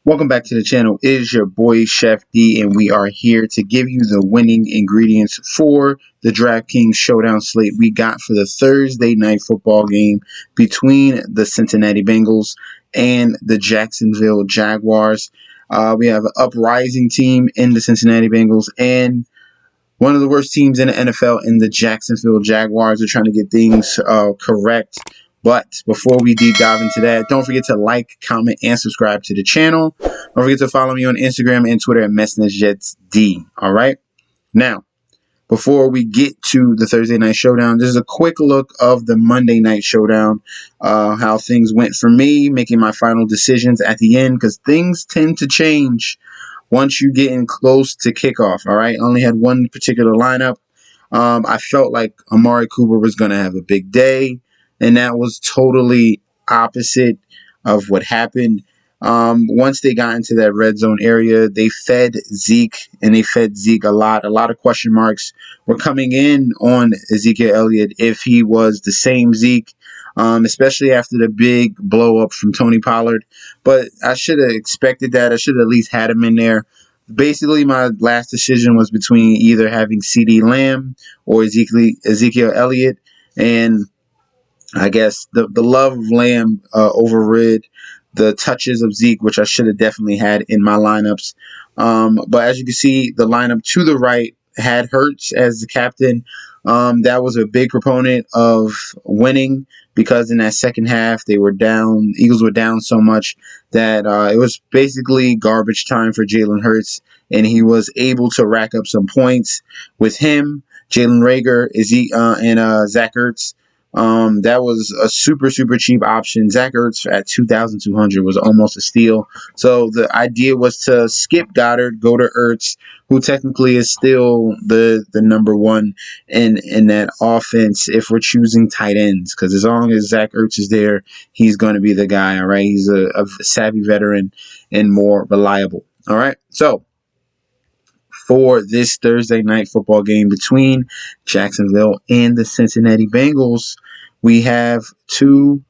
Welcome back to the channel. It is your boy Chef D, and we are here to give you the winning ingredients for the DraftKings Showdown slate we got for the Thursday night football game between the Cincinnati Bengals and the Jacksonville Jaguars. We have an uprising team in the Cincinnati Bengals and one of the worst teams in the NFL in the Jacksonville Jaguars. Are trying to get things correct. But before we deep dive into that, don't forget to like, comment, and subscribe to the channel. Don't forget to follow me on Instagram and Twitter at MessNetsJetsD. All right? Now, before we get to the Thursday Night Showdown, this is a quick look of the Monday Night Showdown, how things went for me, making my final decisions at the end, because things tend to change once you get in close to kickoff. All right? I only had one particular lineup. I felt like Amari Cooper was going to have a big day. And that was totally opposite of what happened. Once they got into that red zone area, they fed Zeke, and they fed Zeke a lot. A lot of question marks were coming in on Ezekiel Elliott if he was the same Zeke, especially after the big blow up from Tony Pollard. But I should have expected that. I should have at least had him in there. Basically, my last decision was between either having CeeDee Lamb or Ezekiel Elliott, and I guess the love of Lamb overrid the touches of Zeke, which I should have definitely had in my lineups. But as you can see, the lineup to the right had Hurts as the captain. That was a big proponent of winning because in that second half, they were down. Eagles were down so much that it was basically garbage time for Jalen Hurts, and he was able to rack up some points with him, Jalen Reagor, and Zach Ertz. That was a super cheap option. Zach Ertz at 2,200 was almost a steal. So the idea was to skip Goddard, go to Ertz, who technically is still the number one in that offense if we're choosing tight ends. Because as long as Zach Ertz is there, he's going to be the guy. All right, he's a savvy veteran and more reliable. All right, so for this Thursday night football game between Jacksonville and the Cincinnati Bengals, we have two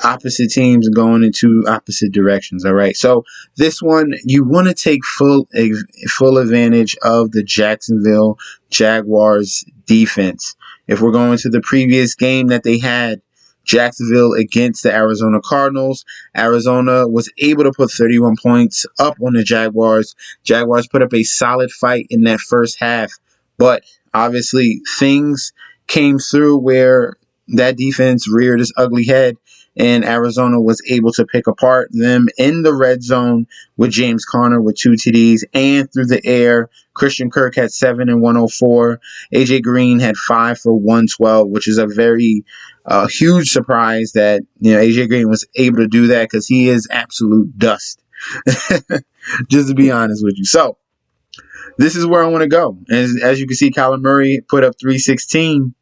opposite teams going in two opposite directions. All right, so this one you want to take full advantage of the Jacksonville Jaguars defense. If we're going to the previous game that they had, Jacksonville against the Arizona Cardinals, Arizona was able to put 31 points up on the Jaguars. Jaguars put up a solid fight in that first half, but obviously things came through where that defense reared its ugly head, and Arizona was able to pick apart them in the red zone with James Conner with 2 TDs, and through the air, Christian Kirk had 7 and 104. AJ Green had 5 for 112, which is a very huge surprise that AJ Green was able to do that because he is absolute dust. Just to be honest with you. So this is where I want to go. As you can see, Kyler Murray put up 316.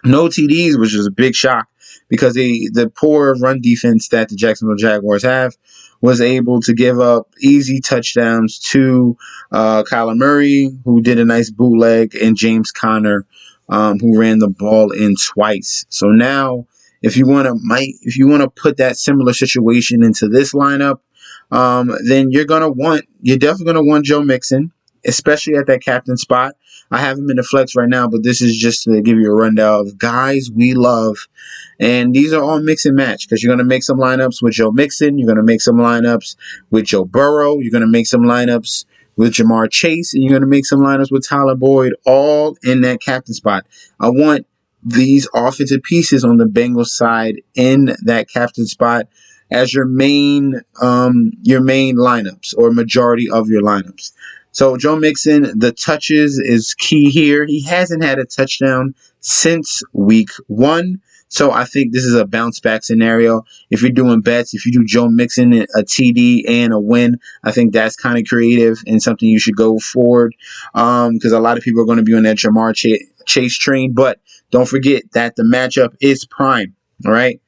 No TDs, which is a big shock because the poor run defense that the Jacksonville Jaguars have was able to give up easy touchdowns to Kyler Murray, who did a nice bootleg, and James Conner, who ran the ball in twice. So now, if you want to put that similar situation into this lineup, then you're definitely gonna want Joe Mixon, especially at that captain spot. I have him in the flex right now, but this is just to give you a rundown of guys we love. And these are all mix and match because you're going to make some lineups with Joe Mixon. You're going to make some lineups with Joe Burrow. You're going to make some lineups with Jamar Chase. And you're going to make some lineups with Tyler Boyd, all in that captain spot. I want these offensive pieces on the Bengals side in that captain spot as your main lineups or majority of your lineups. So Joe Mixon, the touches is key here. He hasn't had a touchdown since week 1. So I think this is a bounce back scenario. If you're doing bets, if you do Joe Mixon, a TD and a win, I think that's kind of creative and something you should go forward because a lot of people are going to be on that Jamar Chase train. But don't forget that the matchup is prime. All right.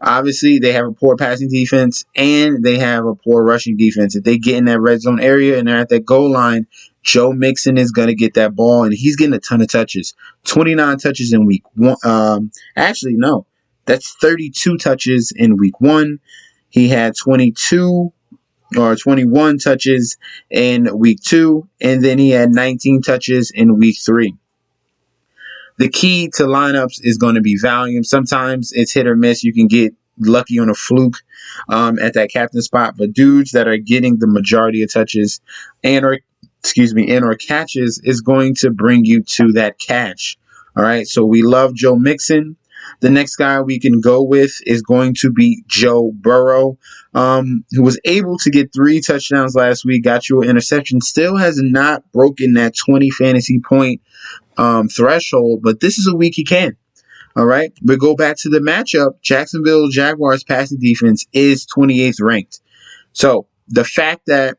Obviously, they have a poor passing defense and they have a poor rushing defense. If they get in that red zone area and they're at that goal line, Joe Mixon is going to get that ball, and he's getting a ton of touches. 29 touches in week one. Actually, no. That's 32 touches in week one. He had 22 or 21 touches in week two, and then he had 19 touches in week three. The key to lineups is going to be volume. Sometimes it's hit or miss. You can get lucky on a fluke at that captain spot, but dudes that are getting the majority of touches and or catches is going to bring you to that catch. All right, so we love Joe Mixon. The next guy we can go with is going to be Joe Burrow, who was able to get 3 touchdowns last week, got you an interception, still has not broken that 20 fantasy point threshold, but this is a week he can. All right, we go back to the matchup. Jacksonville Jaguars passing defense is 28th ranked. So the fact that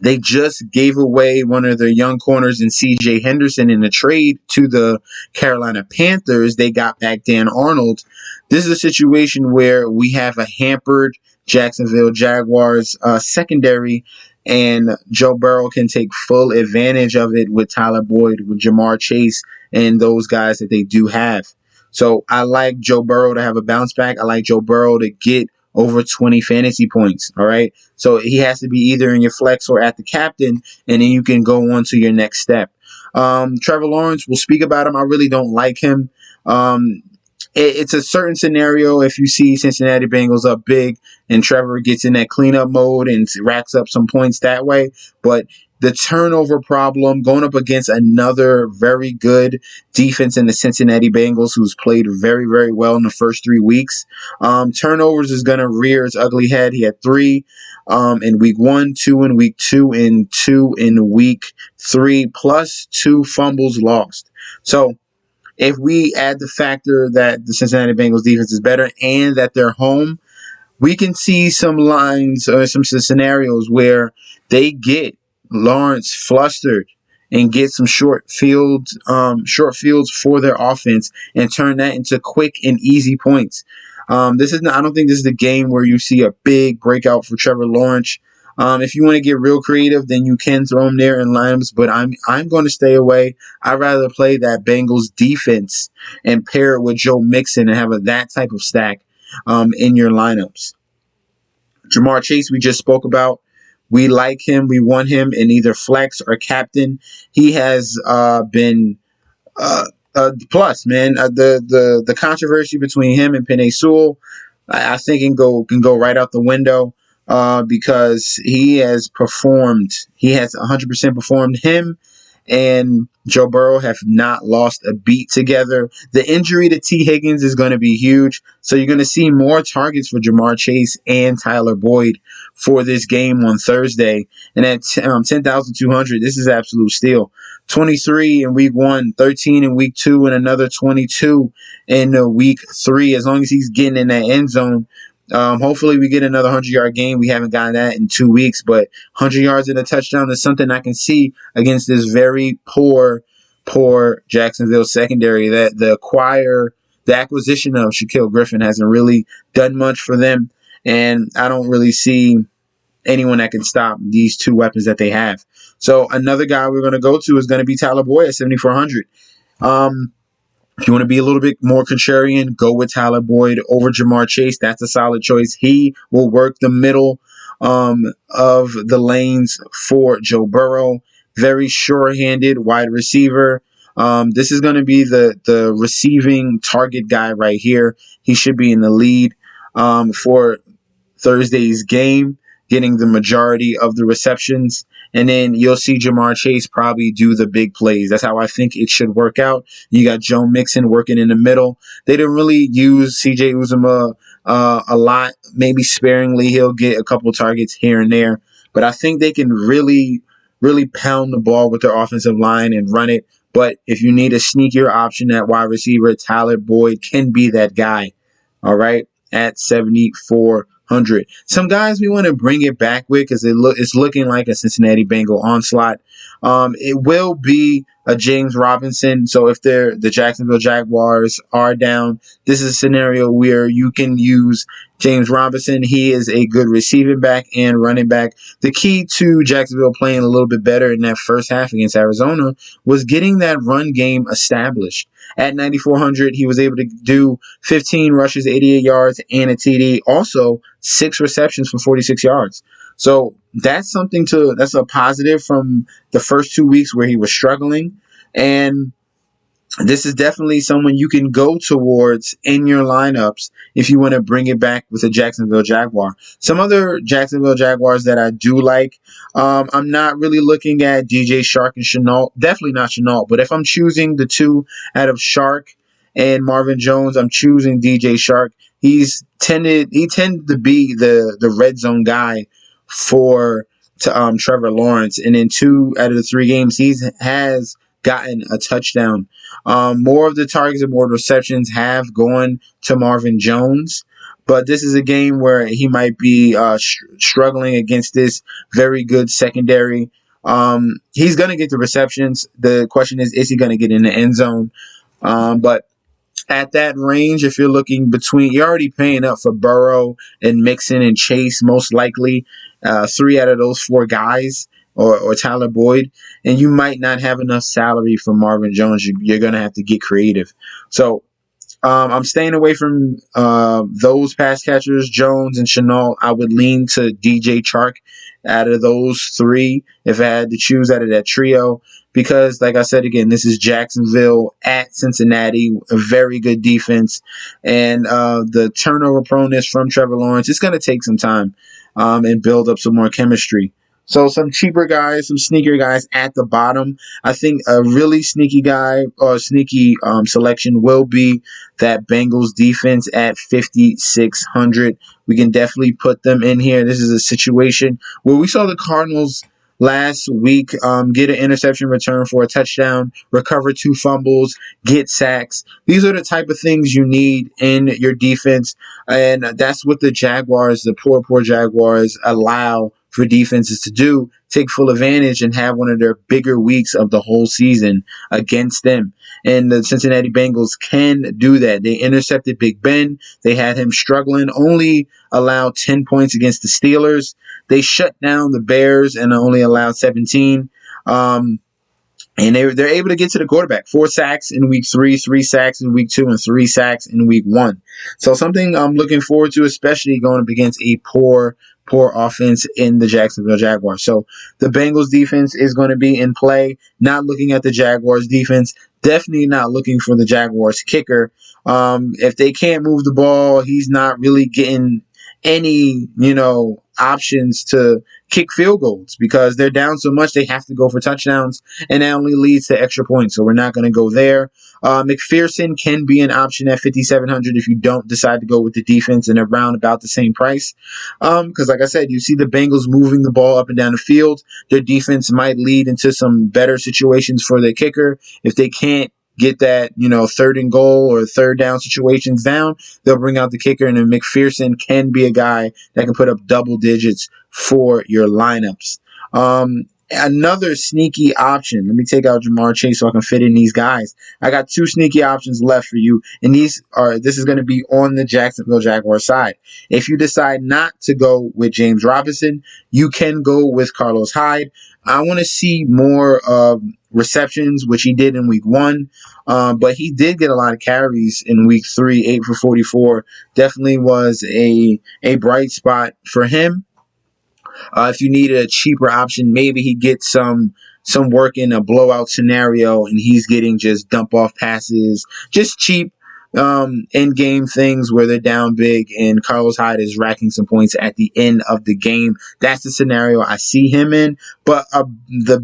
they just gave away one of their young corners in C.J. Henderson in a trade to the Carolina Panthers. They got back Dan Arnold. This is a situation where we have a hampered Jacksonville Jaguars secondary, and Joe Burrow can take full advantage of it with Tyler Boyd, with Jamar Chase, and those guys that they do have. So I like Joe Burrow to have a bounce back. I like Joe Burrow to get over 20 fantasy points. All right. So he has to be either in your flex or at the captain, and then you can go on to your next step. Trevor Lawrence, we'll speak about him. I really don't like him. It's a certain scenario if you see Cincinnati Bengals up big and Trevor gets in that cleanup mode and racks up some points that way. But the turnover problem going up against another very good defense in the Cincinnati Bengals, who's played very, very well in the first 3 weeks. Turnovers is going to rear its ugly head. He had 3 in week 1, 2 in week 2, and 2 in week 3, plus 2 fumbles lost. So if we add the factor that the Cincinnati Bengals defense is better and that they're home, we can see some lines or some scenarios where they get Lawrence flustered and get some short fields for their offense and turn that into quick and easy points. I don't think this is the game where you see a big breakout for Trevor Lawrence. If you want to get real creative, then you can throw him there in lineups, but I'm going to stay away. I'd rather play that Bengals defense and pair it with Joe Mixon and have that type of stack in your lineups. Jamar Chase, we just spoke about. We like him. We want him in either flex or captain. He has been plus, man. The controversy between him and Penei Sewell, I think can go right out the window because he has performed. He has 100% performed. Him and Joe Burrow have not lost a beat together. The injury to T. Higgins is going to be huge. So you're going to see more targets for Jamar Chase and Tyler Boyd for this game on Thursday. And at 10,200, this is absolute steal. 23 in week 1, 13 in week 2, and another 22 in week 3. As long as he's getting in that end zone, hopefully we get another 100-yard game. We haven't gotten that in 2 weeks, but 100 yards and a touchdown is something I can see against this very poor Jacksonville secondary. That the acquisition of Shaquille Griffin hasn't really done much for them, and I don't really see anyone that can stop these 2 weapons that they have. So another guy we're going to go to is going to be Tyler Boyd at 7,400. If you want to be a little bit more contrarian, go with Tyler Boyd over Jamar Chase. That's a solid choice. He will work the middle of the lanes for Joe Burrow. Very sure-handed wide receiver. This is going to be the receiving target guy right here. He should be in the lead for Thursday's game, getting the majority of the receptions. And then you'll see Jamar Chase probably do the big plays. That's how I think it should work out. You got Joe Mixon working in the middle. They didn't really use C.J. Uzomah a lot, maybe sparingly. He'll get a couple targets here and there. But I think they can really, really pound the ball with their offensive line and run it. But if you need a sneakier option at wide receiver, Tyler Boyd can be that guy. All right, at 7,400. Some guys we want to bring it back with because it's looking like a Cincinnati Bengal onslaught. It will be a James Robinson. So if the Jacksonville Jaguars are down, this is a scenario where you can use James Robinson. He is a good receiving back and running back. The key to Jacksonville playing a little bit better in that first half against Arizona was getting that run game established. At 9,400, he was able to do 15 rushes, 88 yards, and a TD. Also, 6 receptions for 46 yards. So that's that's a positive from the first 2 weeks where he was struggling. And this is definitely someone you can go towards in your lineups if you want to bring it back with a Jacksonville Jaguar. Some other Jacksonville Jaguars that I do like, I'm not really looking at DJ Shark and Chenault. Definitely not Chenault, but if I'm choosing the two out of Shark and Marvin Jones, I'm choosing DJ Shark. He tended to be the red zone guy for Trevor Lawrence, and in 2 out of the 3 games he has gotten a touchdown. More of the targets and more receptions have gone to Marvin Jones, but this is a game where he might be struggling against this very good secondary. He's going to get the receptions. The question is he going to get in the end zone? But at that range, if you're looking between, you're already paying up for Burrow and Mixon and Chase, most likely 3 out of those 4 guys, or Tyler Boyd, and you might not have enough salary for Marvin Jones. You're going to have to get creative. So I'm staying away from those pass catchers, Jones and Chenault. I would lean to DJ Chark out of those 3 if I had to choose out of that trio. Because, like I said again, this is Jacksonville at Cincinnati, a very good defense. And the turnover proneness from Trevor Lawrence, it's going to take some time and build up some more chemistry. So some cheaper guys, some sneaker guys at the bottom. I think a really sneaky guy or sneaky selection will be that Bengals defense at 5,600. We can definitely put them in here. This is a situation where we saw the Cardinals last week get an interception return for a touchdown, recover 2 fumbles, get sacks. These are the type of things you need in your defense, and that's what the Jaguars, the poor Jaguars, allow for defenses to do, take full advantage and have one of their bigger weeks of the whole season against them. And the Cincinnati Bengals can do that. They intercepted Big Ben. They had him struggling, only allowed 10 points against the Steelers. They shut down the Bears and only allowed 17. And they're able to get to the quarterback. 4 sacks in week 3, 3 sacks in week 2, and 3 sacks in week 1. So something I'm looking forward to, especially going up against a poor offense in the Jacksonville Jaguars. So the Bengals defense is going to be in play. Not looking at the Jaguars defense. Definitely not looking for the Jaguars kicker. If they can't move the ball, he's not really getting any, options to kick field goals because they're down so much they have to go for touchdowns, and that only leads to extra points. So we're not going to go there. McPherson can be an option at 5,700 if you don't decide to go with the defense and around about the same price. Because like I said, you see the Bengals moving the ball up and down the field. Their defense might lead into some better situations for their kicker. If they can't get that, 3rd and goal or 3rd down situations down, they'll bring out the kicker, and then McPherson can be a guy that can put up double digits for your lineups. Another sneaky option. Let me take out Jamar Chase so I can fit in these guys. I got 2 sneaky options left for you, and this is going to be on the Jacksonville Jaguars side. If you decide not to go with James Robinson, you can go with Carlos Hyde. I want to see more receptions, which he did in week 1, but he did get a lot of carries in week 3, 8 for 44. Definitely was a bright spot for him. If you needed a cheaper option, maybe he gets some work in a blowout scenario and he's getting just dump off passes, just cheap end game things where they're down big and Carlos Hyde is racking some points at the end of the game. That's the scenario I see him in. But the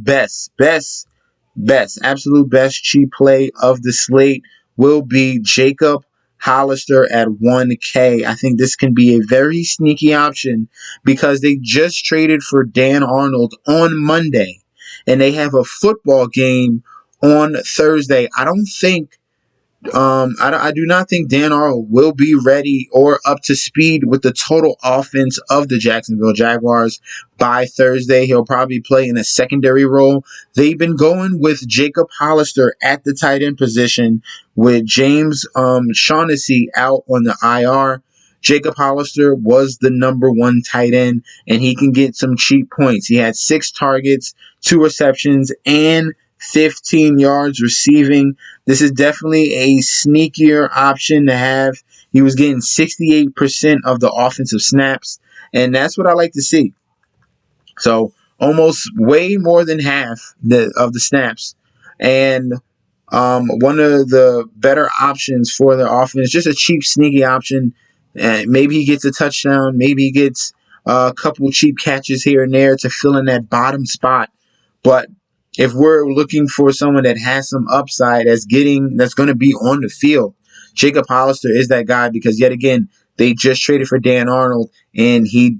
absolute best cheap play of the slate will be Jacob Hollister at 1K. I think this can be a very sneaky option because they just traded for Dan Arnold on Monday and they have a football game on Thursday. I don't think I do not think Dan Arnold will be ready or up to speed with the total offense of the Jacksonville Jaguars by Thursday. He'll probably play in a secondary role. They've been going with Jacob Hollister at the tight end position with James Shaughnessy out on the IR. Jacob Hollister was the number one tight end, and he can get some cheap points. He had 6 targets, 2 receptions, and 15 yards receiving. This is definitely a sneakier option to have. He was getting 68% of the offensive snaps, and that's what I like to see. So almost way more than half of the snaps. And one of the better options for the offense, just a cheap, sneaky option. Maybe he gets a touchdown. Maybe he gets a couple cheap catches here and there to fill in that bottom spot. But if we're looking for someone that has some upside that's going to be on the field, Jacob Hollister is that guy, because yet again, they just traded for Dan Arnold, and he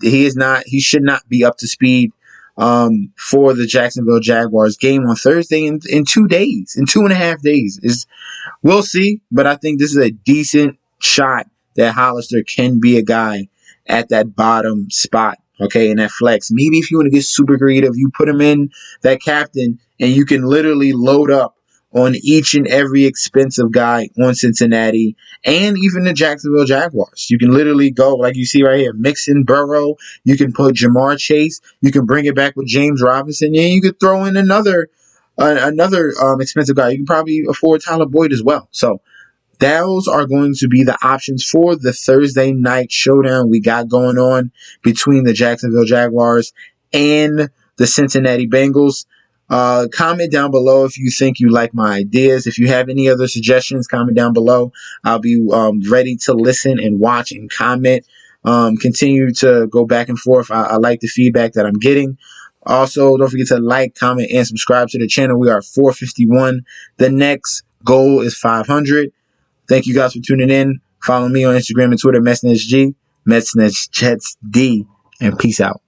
should not be up to speed for the Jacksonville Jaguars game on Thursday in 2 days, in 2.5 days. We'll see, but I think this is a decent shot that Hollister can be a guy at that bottom spot, okay, in that flex. Maybe if you want to get super creative, you put him in that captain, and you can literally load up on each and every expensive guy on Cincinnati and even the Jacksonville Jaguars. You can literally go, like you see right here, Mixon, Burrow. You can put Jamar Chase. You can bring it back with James Robinson, and you could throw in another expensive guy. You can probably afford Tyler Boyd as well. So those are going to be the options for the Thursday night showdown we got going on between the Jacksonville Jaguars and the Cincinnati Bengals. Comment down below if you think you like my ideas. If you have any other suggestions, comment down below. I'll be ready to listen and watch and comment. Continue to go back and forth. I like the feedback that I'm getting. Also, don't forget to like, comment, and subscribe to the channel. We are 451. The next goal is 500. Thank you guys for tuning in. Follow me on Instagram and Twitter, MetsNetsG, MetsNetsJetsD, and peace out.